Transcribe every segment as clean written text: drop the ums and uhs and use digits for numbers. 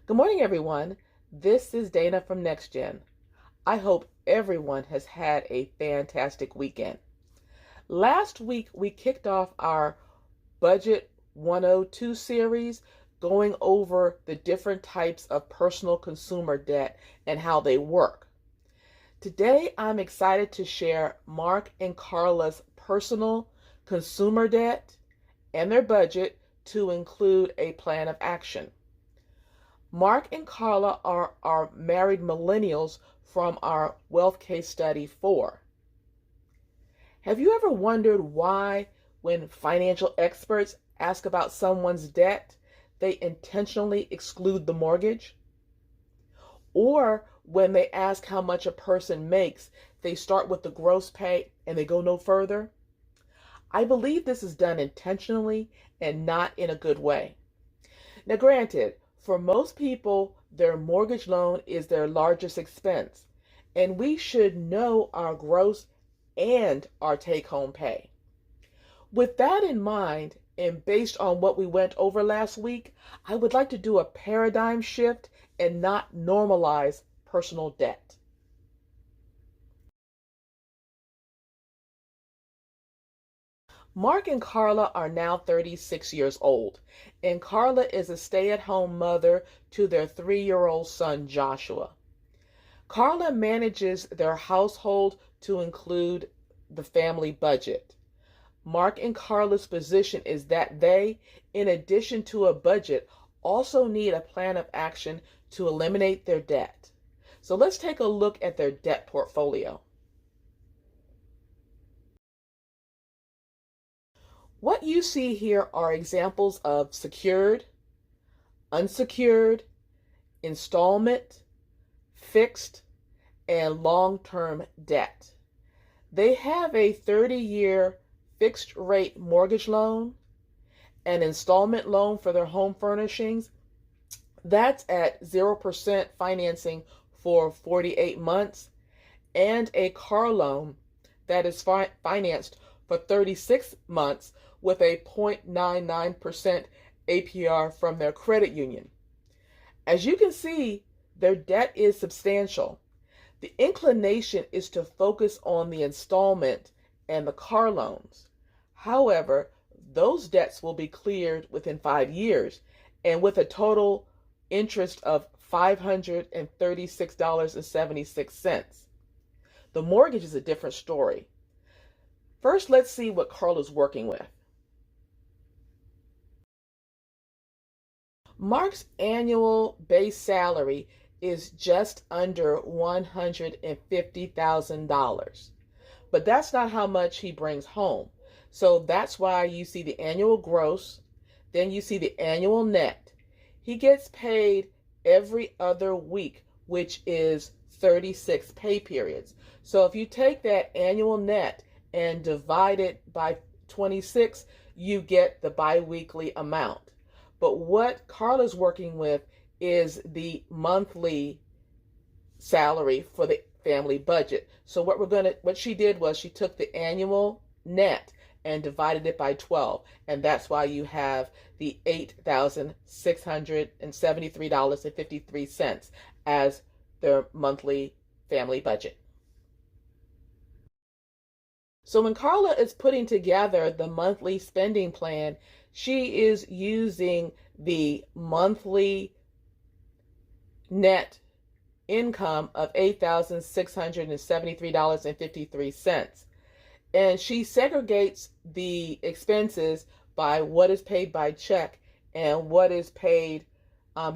Good morning, everyone. This is Dana from NexGen. I hope everyone has had a fantastic weekend. Last week, we kicked off our Budget 102 series, going over the different types of personal consumer debt and how they work. Today, I'm excited to share Mark and Carla's personal consumer debt and their budget to include a plan of action. Mark and Carla are our married millennials from our wealth case study 4. Have you ever wondered why, when financial experts ask about someone's debt, they intentionally exclude the mortgage? Or when they ask how much a person makes, they start with the gross pay and they go no further? I believe this is done intentionally and not in a good way. Now, granted, for most people, their mortgage loan is their largest expense, and we should know our gross and our take-home pay. With that in mind, and based on what we went over last week, I would like to do a paradigm shift and not normalize personal debt. Mark and Carla are now 36 years old, and Carla is a stay-at-home mother to their 3-year-old son, Joshua. Carla manages their household to include the family budget. Mark and Carla's position is that they, in addition to a budget, also need a plan of action to eliminate their debt. So let's take a look at their debt portfolio. What you see here are examples of secured, unsecured, installment, fixed, and long-term debt. They have a 30-year fixed rate mortgage loan, an installment loan for their home furnishings. That's at 0% financing for 48 months, and a car loan that is financed for 36 months with a 0.99% APR from their credit union. As you can see, their debt is substantial. The inclination is to focus on the installment and the car loans. However, those debts will be cleared within 5 years, and with a total interest of $536.76. The mortgage is a different story. First, let's see what Carla's working with. Mark's annual base salary is just under $150,000, but that's not how much he brings home. So that's why you see the annual gross, then you see the annual net. He gets paid every other week, which is 36 pay periods. So if you take that annual net and divide it by 26, you get the biweekly amount. But what Carla's working with is the monthly salary for the family budget. So what she did was she took the annual net and divided it by 12, and that's why you have the $8,673.53 as their monthly family budget. So when Carla is putting together the monthly spending plan, she is using the monthly net income of $8,673.53. And she segregates the expenses by what is paid by check and what is paid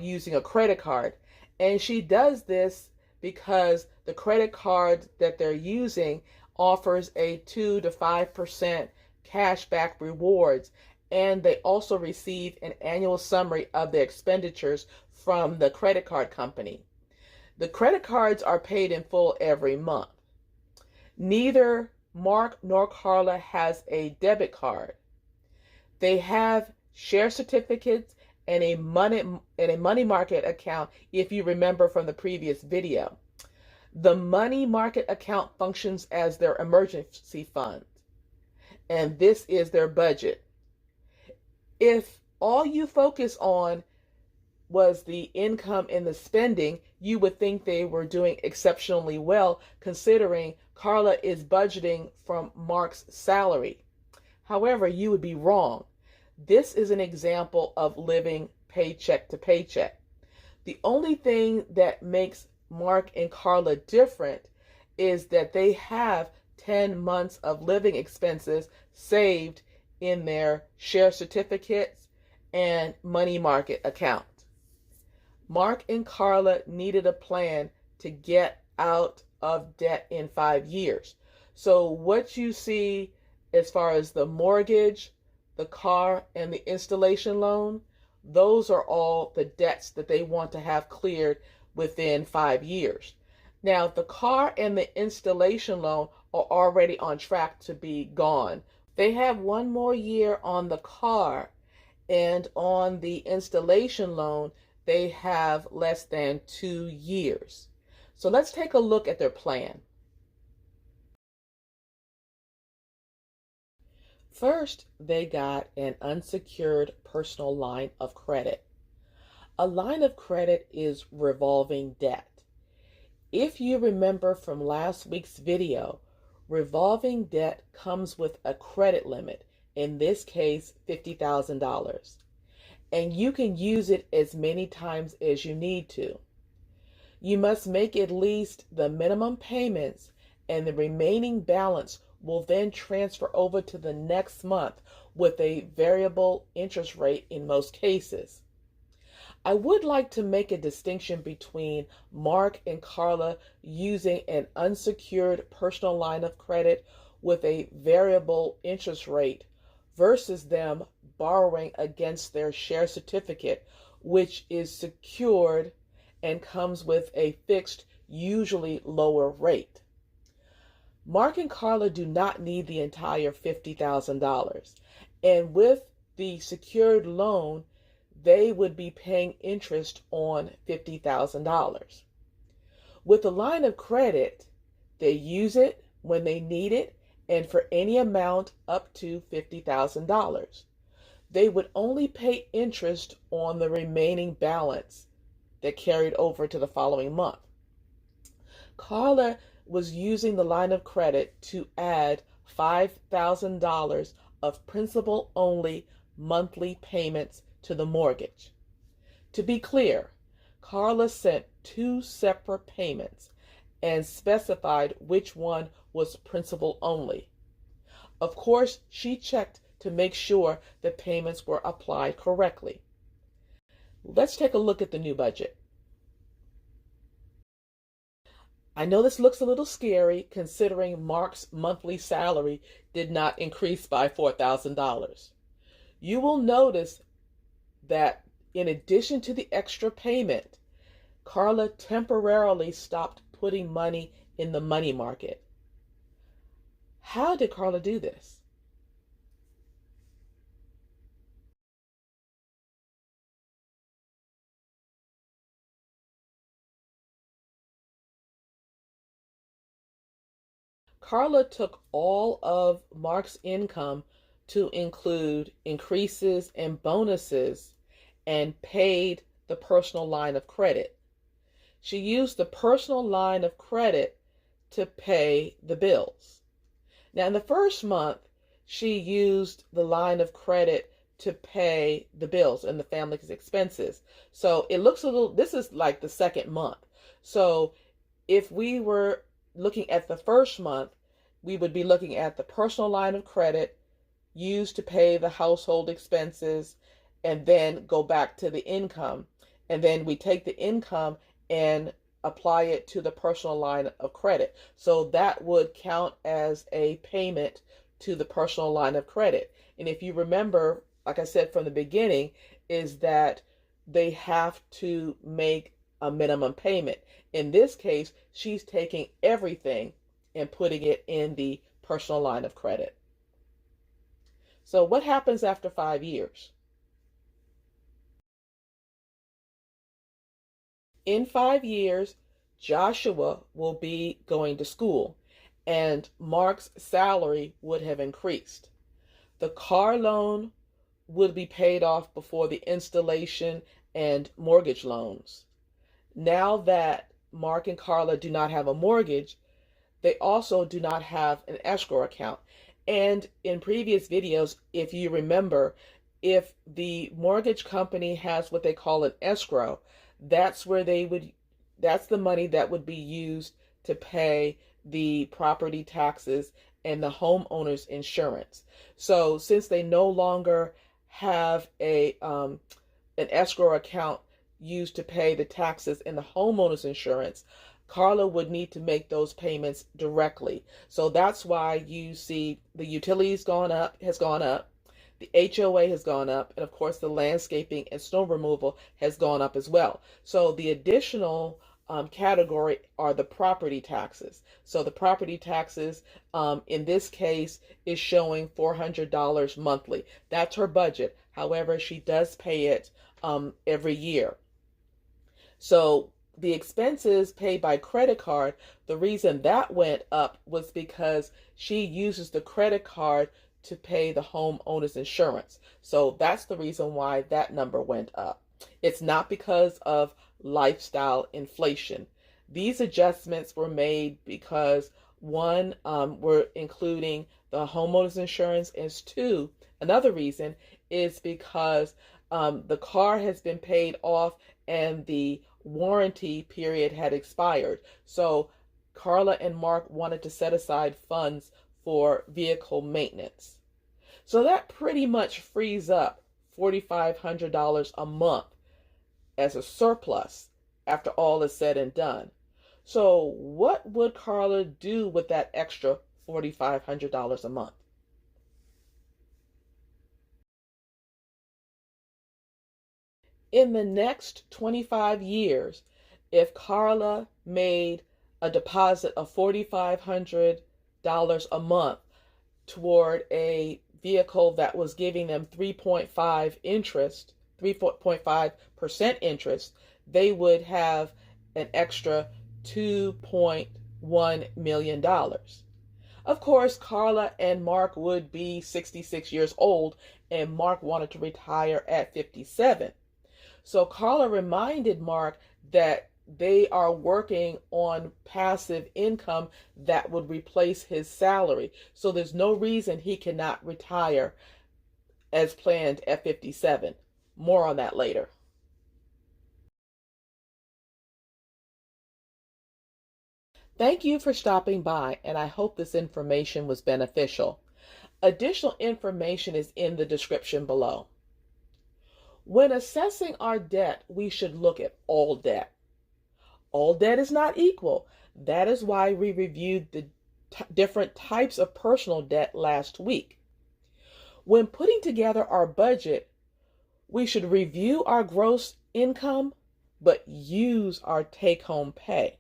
using a credit card. And she does this because the credit card that they're using offers a 2 to 5% cashback rewards, and they also receive an annual summary of their expenditures from the credit card company. The credit cards are paid in full every month. Neither Mark nor Carla has a debit card. They have share certificates and a money market account, if you remember from the previous video. The money market account functions as their emergency fund, and this is their budget. If all you focus on was the income and the spending, you would think they were doing exceptionally well, considering Carla is budgeting from Mark's salary. However, you would be wrong. This is an example of living paycheck to paycheck. The only thing that makes Mark and Carla different is that they have 10 months of living expenses saved in their share certificates and money market account. Mark and Carla needed a plan to get out of debt in 5 years. So what you see as far as the mortgage, the car, and the installation loan, those are all the debts that they want to have cleared within 5 years. Now, the car and the installation loan are already on track to be gone. They have 1 more year on the car, and on the installation loan, they have less than 2 years. So let's take a look at their plan. First, they got an unsecured personal line of credit. A line of credit is revolving debt. If you remember from last week's video, revolving debt comes with a credit limit, in this case, $50,000. And you can use it as many times as you need to. You must make at least the minimum payments, and the remaining balance will then transfer over to the next month with a variable interest rate in most cases. I would like to make a distinction between Mark and Carla using an unsecured personal line of credit with a variable interest rate versus them borrowing against their share certificate, which is secured and comes with a fixed, usually lower rate. Mark and Carla do not need the entire $50,000. And with the secured loan, they would be paying interest on $50,000. With the line of credit, they use it when they need it and for any amount up to $50,000. They would only pay interest on the remaining balance that carried over to the following month. Carla was using the line of credit to add $5,000 of principal only monthly payments to the mortgage. To be clear, Carla sent 2 separate payments and specified which one was principal only. Of course, she checked to make sure the payments were applied correctly. Let's take a look at the new budget. I know this looks a little scary considering Mark's monthly salary did not increase by $4,000. You will notice that in addition to the extra payment, Carla temporarily stopped putting money in the money market. How did Carla do this? Carla took all of Mark's income to include increases and bonuses and paid the personal line of credit. She used the personal line of credit to pay the bills. Now, in the first month, she used the line of credit to pay the bills and the family's expenses. So it looks a little, this is like the second month. So if we were looking at the first month, we would be looking at the personal line of credit used to pay the household expenses and then go back to the income. And then we take the income and apply it to the personal line of credit. So that would count as a payment to the personal line of credit. And if you remember, like I said from the beginning, is that they have to make a minimum payment. In this case, she's taking everything and putting it in the personal line of credit. So what happens after 5 years? In 5 years, Joshua will be going to school and Mark's salary would have increased. The car loan would be paid off before the installation and mortgage loans. Now that Mark and Carla do not have a mortgage, they also do not have an escrow account. And in previous videos, if you remember, if the mortgage company has what they call an escrow, that's the money that would be used to pay the property taxes and the homeowner's insurance. So since they no longer have an escrow account used to pay the taxes and the homeowner's insurance, Carla would need to make those payments directly. So that's why you see the utilities has gone up, the HOA has gone up, and of course the landscaping and snow removal has gone up as well. So the additional category are the property taxes. So the property taxes in this case is showing $400 monthly. That's her budget. However, she does pay it every year. So the expenses paid by credit card, the reason that went up was because she uses the credit card to pay the homeowner's insurance. So that's the reason why that number went up. It's not because of lifestyle inflation. These adjustments were made because one, we're including the homeowner's insurance, and two, another reason is because the car has been paid off and the warranty period had expired. So Carla and Mark wanted to set aside funds for vehicle maintenance. So that pretty much frees up $4,500 a month as a surplus after all is said and done. So what would Carla do with that extra $4,500 a month? In the next 25 years, if Carla made a deposit of $4,500 a month toward a vehicle that was giving them 3.5% interest, they would have an extra $2.1 million. Of course, Carla and Mark would be 66 years old, and Mark wanted to retire at 57. So Carla reminded Mark that they are working on passive income that would replace his salary. So there's no reason he cannot retire as planned at 57. More on that later. Thank you for stopping by, and I hope this information was beneficial. Additional information is in the description below. When assessing our debt, we should look at all debt. All debt is not equal. That is why we reviewed the different types of personal debt last week. When putting together our budget, we should review our gross income, but use our take-home pay.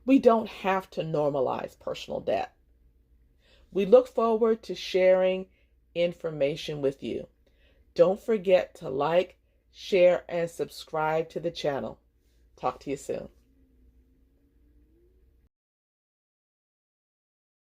We don't have to normalize personal debt. We look forward to sharing information with you. Don't forget to like, share, and subscribe to the channel. Talk to you soon.